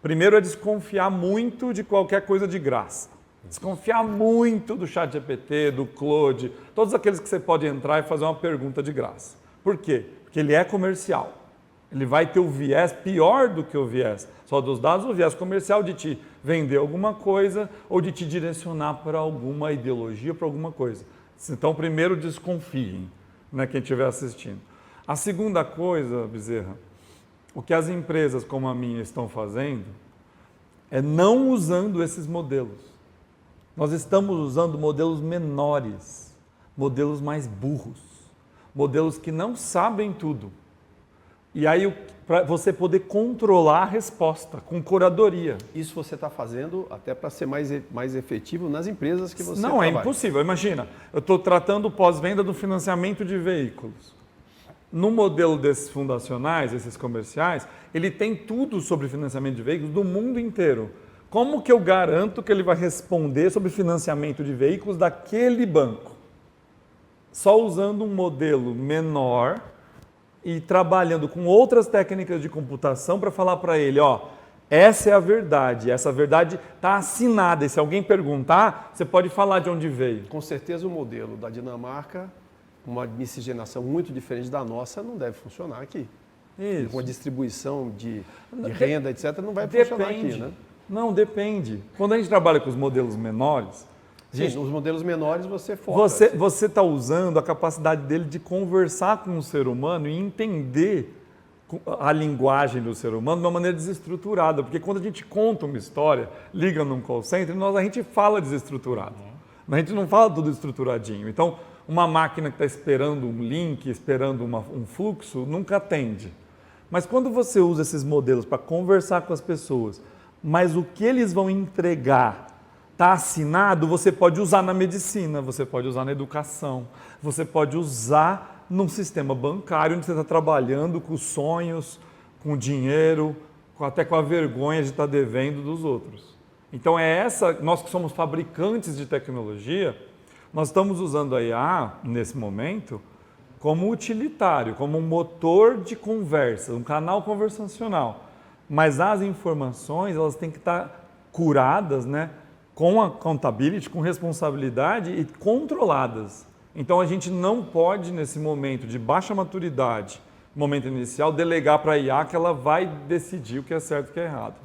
Primeiro é desconfiar muito de qualquer coisa de graça. Desconfiar muito do ChatGPT, do Claude, todos aqueles que você pode entrar e fazer uma pergunta de graça. Por quê? Porque ele é comercial. Ele vai ter o viés pior do que o viés só dos dados, o viés comercial de te vender alguma coisa ou de te direcionar para alguma ideologia, para alguma coisa. Então, primeiro, desconfiem, né, quem estiver assistindo. A segunda coisa, Bezerra, o que as empresas como a minha estão fazendo é não usando esses modelos. Nós estamos usando modelos menores, modelos mais burros, modelos que não sabem tudo. E aí, para você poder controlar a resposta com curadoria. Isso você está fazendo até para ser mais efetivo nas empresas que você Não, trabalha. é impossível. Imagina, eu estou tratando o pós-venda do financiamento de veículos. No modelo desses fundacionais, esses comerciais, ele tem tudo sobre financiamento de veículos do mundo inteiro. Como que eu garanto que ele vai responder sobre financiamento de veículos daquele banco? Só usando um modelo menor e trabalhando com outras técnicas de computação para falar para ele, ó, essa é a verdade, essa verdade está assinada. E se alguém perguntar, você pode falar de onde veio. Com certeza o modelo da Dinamarca, uma miscigenação muito diferente da nossa, não deve funcionar aqui. Isso. Uma distribuição de renda, etc., não vai funcionar aqui, né? Não, depende. Quando a gente trabalha com os modelos menores, Sim, nos modelos menores você foca. você está usando a capacidade dele de conversar com o ser humano e entender a linguagem do ser humano de uma maneira desestruturada. Porque quando a gente conta uma história, liga num call center, a gente fala desestruturado. A gente não fala tudo estruturadinho. Então, uma máquina que está esperando um link, esperando um fluxo, nunca atende. Mas quando você usa esses modelos para conversar com as pessoas, mas o que eles vão entregar está assinado, você pode usar na medicina, você pode usar na educação, você pode usar num sistema bancário onde você está trabalhando com os sonhos, com o dinheiro, até com a vergonha de estar devendo dos outros. Então nós que somos fabricantes de tecnologia, nós estamos usando a IA, nesse momento, como utilitário, como um motor de conversa, um canal conversacional. Mas as informações, elas têm que estar curadas, né, com accountability, com responsabilidade e controladas. Então, a gente não pode, nesse momento de baixa maturidade, momento inicial, delegar para a IA que ela vai decidir o que é certo e o que é errado.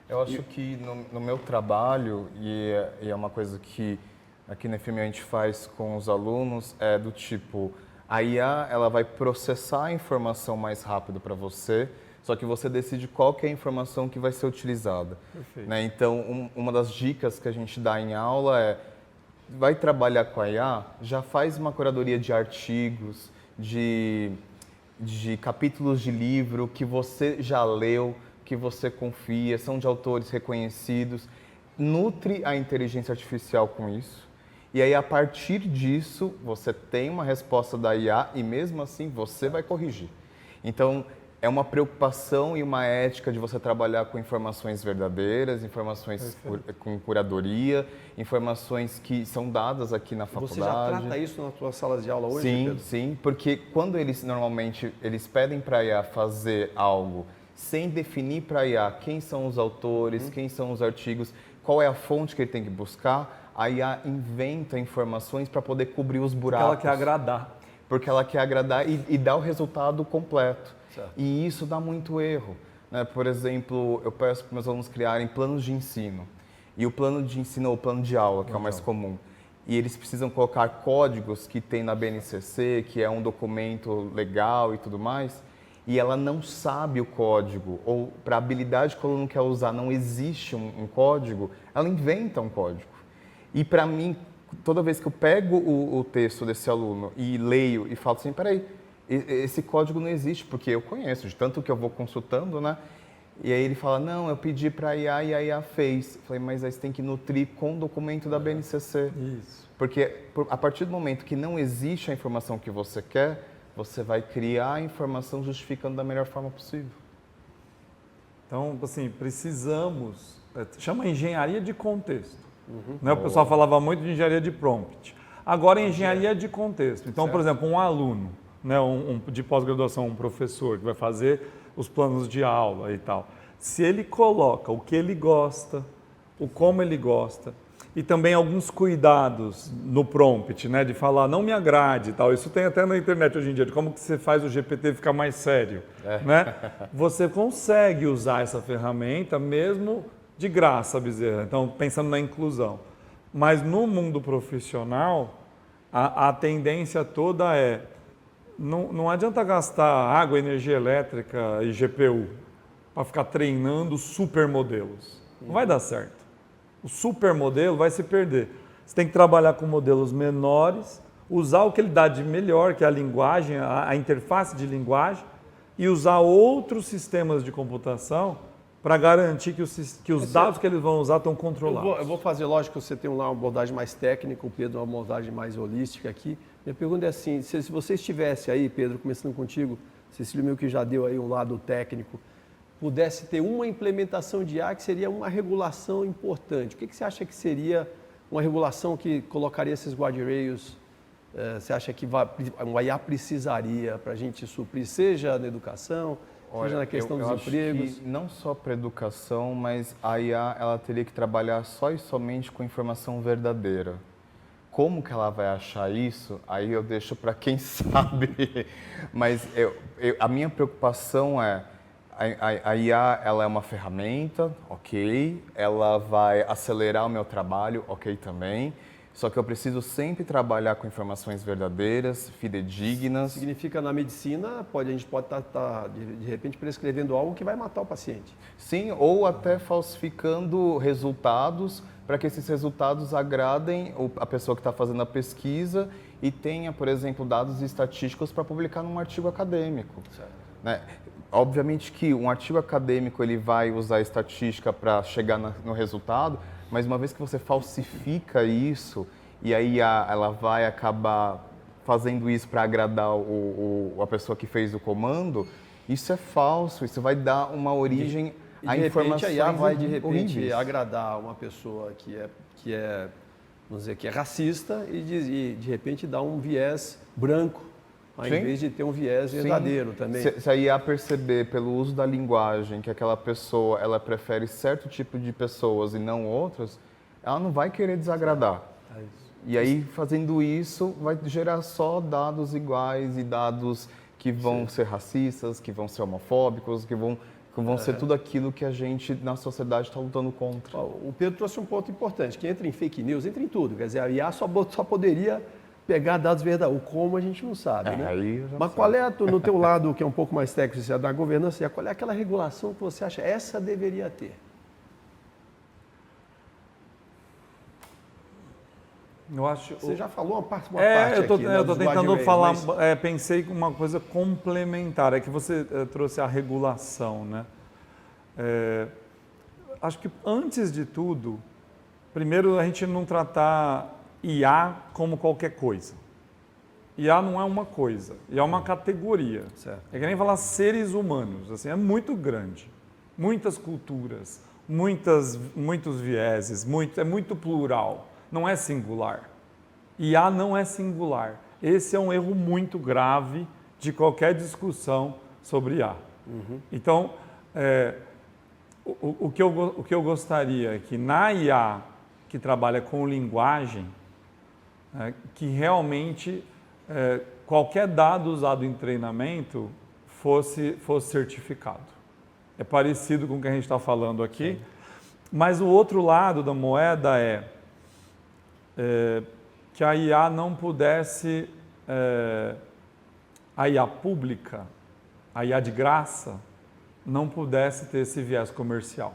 Eu acho que no meu trabalho, e é uma coisa que aqui na FM a gente faz com os alunos, é do tipo, a IA ela vai processar a informação mais rápido para você, só que você decide qual que é a informação que vai ser utilizada. Né? Então, uma das dicas que a gente dá em aula é, vai trabalhar com a IA, já faz uma curadoria de artigos, de capítulos de livro que você já leu, que você confia, são de autores reconhecidos, nutre a inteligência artificial com isso, e aí a partir disso você tem uma resposta da IA e mesmo assim você vai corrigir. Então, é uma preocupação e uma ética de você trabalhar com informações verdadeiras, informações com curadoria, informações que são dadas aqui na faculdade. Você já trata isso nas suas salas de aula hoje, Sim, Pedro? sim, porque quando normalmente eles pedem para a IA fazer algo sem definir para a IA quem são os autores, quem são os artigos, qual é a fonte que ele tem que buscar, a IA inventa informações para poder cobrir os buracos. Porque ela quer agradar. Porque ela quer agradar e dar o resultado completo. Certo. E isso dá muito erro. Né? Por exemplo, eu peço para meus alunos criarem planos de ensino. E o plano de ensino ou o plano de aula, que é o mais comum. E eles precisam colocar códigos que tem na BNCC, que é um documento legal e tudo mais. e ela não sabe o código, ou para a habilidade que o aluno quer usar não existe um código, ela inventa um código. E para mim, toda vez que eu pego o texto desse aluno e leio e falo assim, peraí, esse código não existe, porque eu conheço, de tanto que eu vou consultando, né? E aí ele fala, não, eu pedi para a IA e a IA fez. Eu falei, mas aí você tem que nutrir com o documento da BNCC. Isso. Porque a partir do momento que não existe a informação que você quer, você vai criar a informação justificando da melhor forma possível. Então, assim, precisamos, chama engenharia de contexto. Né? O pessoal falava muito de engenharia de prompt. Agora, engenharia de contexto. Então, por exemplo, um aluno, né, de pós-graduação, um professor que vai fazer os planos de aula e tal, se ele coloca o que ele gosta, o como ele gosta, e também alguns cuidados no prompt, né, de falar não me agrade e tal. Isso tem até na internet hoje em dia, de como que você faz o GPT ficar mais sério. Né? Você consegue usar essa ferramenta mesmo de graça, Bezerra. Então, pensando na inclusão. Mas no mundo profissional, a tendência toda é não adianta gastar água, energia elétrica e GPU para ficar treinando supermodelos. Não vai dar certo. O supermodelo vai se perder. Você tem que trabalhar com modelos menores, usar o que ele dá de melhor, que é a linguagem, a interface de linguagem, e usar outros sistemas de computação para garantir que os dados que eles vão usar estão controlados. Eu vou fazer, lógico que você tem lá uma abordagem mais técnica, o Pedro uma abordagem mais holística aqui. Minha pergunta é assim, se você estivesse aí, Pedro, começando contigo, Cecílio meio que já deu aí um lado técnico, pudesse ter uma implementação de IA que seria uma regulação importante. O que você acha que seria uma regulação que colocaria esses guardrails? Você acha que uma IA precisaria para a gente suprir, seja na educação, seja na questão dos empregos? Acho que não só para a educação, mas a IA ela teria que trabalhar só e somente com informação verdadeira. Como que ela vai achar isso? Aí eu deixo para quem sabe. Mas a minha preocupação é a IA ela é uma ferramenta, ok, ela vai acelerar o meu trabalho, ok também, só que eu preciso sempre trabalhar com informações verdadeiras, fidedignas. Significa na medicina, a gente pode estar de repente prescrevendo algo que vai matar o paciente. Sim, ou até falsificando resultados para que esses resultados agradem a pessoa que está fazendo a pesquisa e tenha, por exemplo, dados estatísticos para publicar num artigo acadêmico. Certo. Né? Obviamente que um artigo acadêmico ele vai usar estatística para chegar no resultado, mas uma vez que você falsifica isso e aí ela vai acabar fazendo isso para agradar a pessoa que fez o comando, isso é falso, isso vai dar uma origem a informações a IA vai de repente horríveis. agradar uma pessoa que é vamos dizer que é racista e de repente dar um viés branco, ao invés de ter um viés verdadeiro também. Se a IA perceber pelo uso da linguagem que aquela pessoa ela prefere certo tipo de pessoas e não outras, ela não vai querer desagradar. É isso. E aí, fazendo isso, vai gerar só dados iguais e dados que vão ser racistas, que vão ser homofóbicos, que vão ser tudo aquilo que a gente, na sociedade, está lutando contra. O Pedro trouxe um ponto importante, que entra em fake news, entra em tudo. Quer dizer, a IA só poderia pegar dados verdadeiros. O como a gente não sabe, né? Mas qual é, no teu lado, que é um pouco mais técnico, você é da governança, qual é aquela regulação que você acha essa deveria ter? Eu acho. Você já falou uma parte eu tô, aqui, né, eu tô dos tentando guardrails, falar, mas... pensei em uma coisa complementar, é que você trouxe a regulação, né? Acho que antes de tudo, primeiro a gente não tratar IA como qualquer coisa. IA não é uma coisa, IA é uma categoria. Certo. É que nem falar seres humanos, assim, é muito grande, muitas culturas, muitos vieses, é muito plural. Não é singular. IA não é singular. Esse é um erro muito grave de qualquer discussão sobre IA. Então, o que eu gostaria é que na IA, que trabalha com linguagem, que realmente qualquer dado usado em treinamento fosse certificado. É parecido com o que a gente está falando aqui, mas o outro lado da moeda que a IA não pudesse, a IA pública, a IA de graça, não pudesse ter esse viés comercial.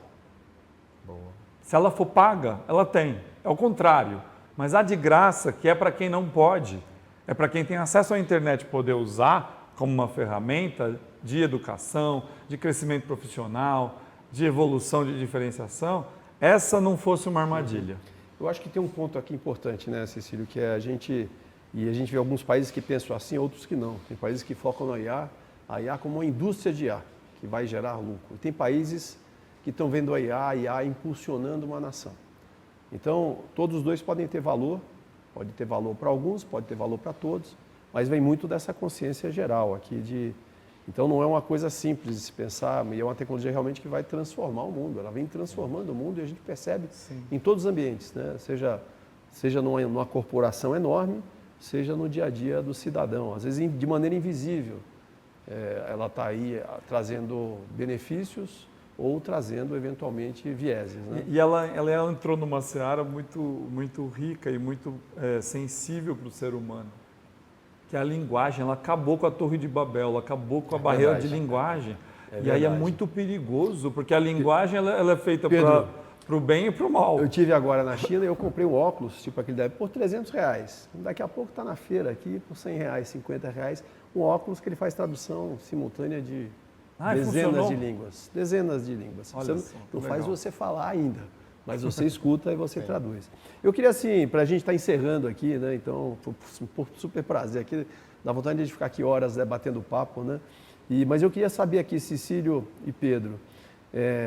Boa. Se ela for paga, ela tem. É o contrário. Mas a de graça, que é para quem não pode, é para quem tem acesso à internet poder usar como uma ferramenta de educação, de crescimento profissional, de evolução, de diferenciação, essa não fosse uma armadilha. Eu acho que tem um ponto aqui importante, né, Cecílio, que é a gente vê alguns países que pensam assim, outros que não. Tem países que focam na IA, a IA como uma indústria de IA, que vai gerar lucro. E tem países que estão vendo a IA impulsionando uma nação. Então, todos os dois podem ter valor, pode ter valor para alguns, pode ter valor para todos, mas vem muito dessa consciência geral aqui de... Então, não é uma coisa simples de se pensar, e é uma tecnologia realmente que vai transformar o mundo. Ela vem transformando o mundo e a gente percebe em todos os ambientes, né? Seja numa corporação enorme, seja no dia a dia do cidadão. Às vezes, de maneira invisível, ela está aí trazendo benefícios ou trazendo, eventualmente, vieses. Né? E ela entrou numa seara muito rica e muito sensível para o ser humano. Que a linguagem, ela acabou com a Torre de Babel, ela acabou com a barreira de linguagem. E aí é muito perigoso, porque a linguagem ela é feita para o bem e para o mal. Eu tive agora na China e eu comprei um óculos, tipo aquele daí, por R$300. Daqui a pouco está na feira aqui, por R$100, R$50, um óculos que ele faz tradução simultânea de dezenas de línguas. Dezenas de línguas. Olha Você só, não legal. faz você falar ainda, mas você escuta e você traduz. Eu queria, assim, para a gente estar encerrando aqui, né? Então, por super prazer aqui, dá vontade de ficar aqui horas batendo papo, né? Mas eu queria saber aqui, Cecílio e Pedro,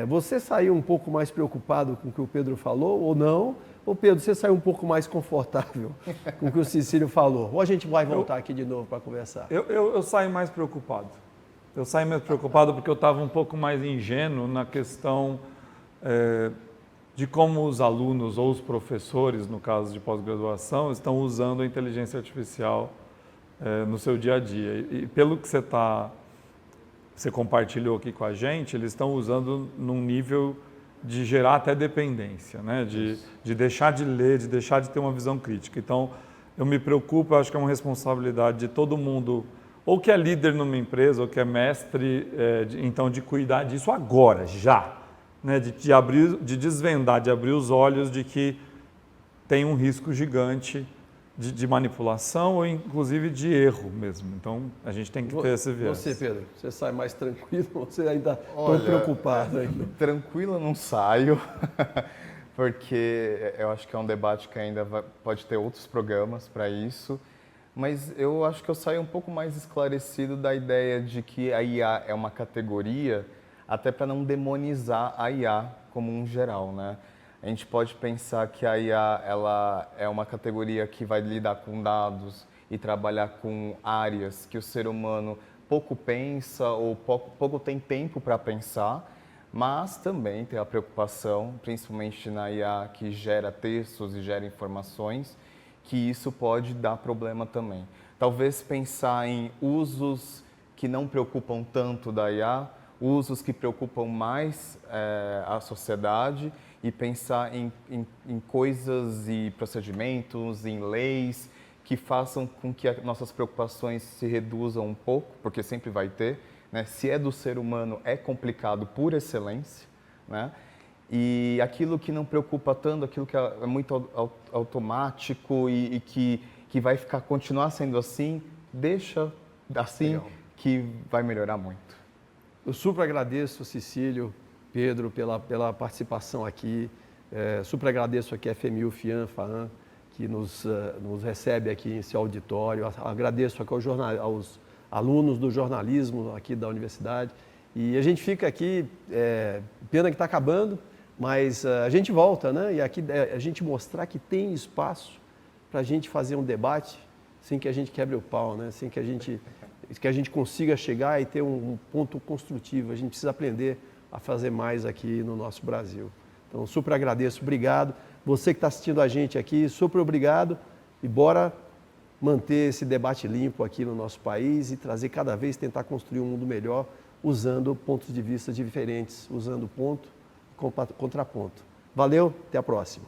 você saiu um pouco mais preocupado com o que o Pedro falou ou não? Ou, Pedro, você saiu um pouco mais confortável com o que o Cecílio falou? Ou a gente vai voltar aqui de novo para conversar? Eu saio mais preocupado. Eu saio mais preocupado porque eu estava um pouco mais ingênuo na questão de como os alunos ou os professores, no caso de pós-graduação, estão usando a inteligência artificial no seu dia a dia. E pelo que você compartilhou aqui com a gente, eles estão usando num nível de gerar até dependência, né? De deixar de ler, de deixar de ter uma visão crítica. Então, eu me preocupo, eu acho que é uma responsabilidade de todo mundo, ou que é líder numa empresa, ou que é mestre, então de cuidar disso agora, já. Né, de desvendar, de abrir os olhos de que tem um risco gigante de manipulação ou inclusive de erro mesmo. Então, a gente tem que ter esse viés. Você, Pedro, você sai mais tranquilo ou você ainda está preocupado ainda? Tranquilo eu não saio, porque eu acho que é um debate que ainda pode ter outros programas para isso, mas eu acho que eu saio um pouco mais esclarecido da ideia de que a IA é uma categoria, até para não demonizar a IA como um geral, né? A gente pode pensar que a IA ela é uma categoria que vai lidar com dados e trabalhar com áreas que o ser humano pouco pensa ou pouco tem tempo para pensar, mas também tem a preocupação, principalmente na IA que gera textos e gera informações, que isso pode dar problema também. Talvez pensar em usos que não preocupam tanto da IA, usos que preocupam mais a sociedade e pensar em coisas e procedimentos, em leis que façam com que as nossas preocupações se reduzam um pouco, porque sempre vai ter, né? Se é do ser humano, é complicado por excelência, né? E aquilo que não preocupa tanto, aquilo que é muito automático e que vai continuar sendo assim, deixa assim. Legal. Que vai melhorar muito. Eu super agradeço, Cecílio, Pedro, pela participação aqui. Super agradeço aqui a FMU, FIAN, FAAN, que nos recebe aqui em seu auditório. Agradeço aqui aos alunos do jornalismo aqui da universidade. E a gente fica aqui, pena que está acabando, mas a gente volta, né? E aqui a gente mostrar que tem espaço para a gente fazer um debate sem que a gente quebre o pau, né? Sem que a gente consiga chegar e ter um ponto construtivo. A gente precisa aprender a fazer mais aqui no nosso Brasil. Então, super agradeço, obrigado. Você que está assistindo a gente aqui, super obrigado. E bora manter esse debate limpo aqui no nosso país e trazer cada vez, tentar construir um mundo melhor, usando pontos de vista diferentes, usando ponto e contraponto. Valeu, até a próxima.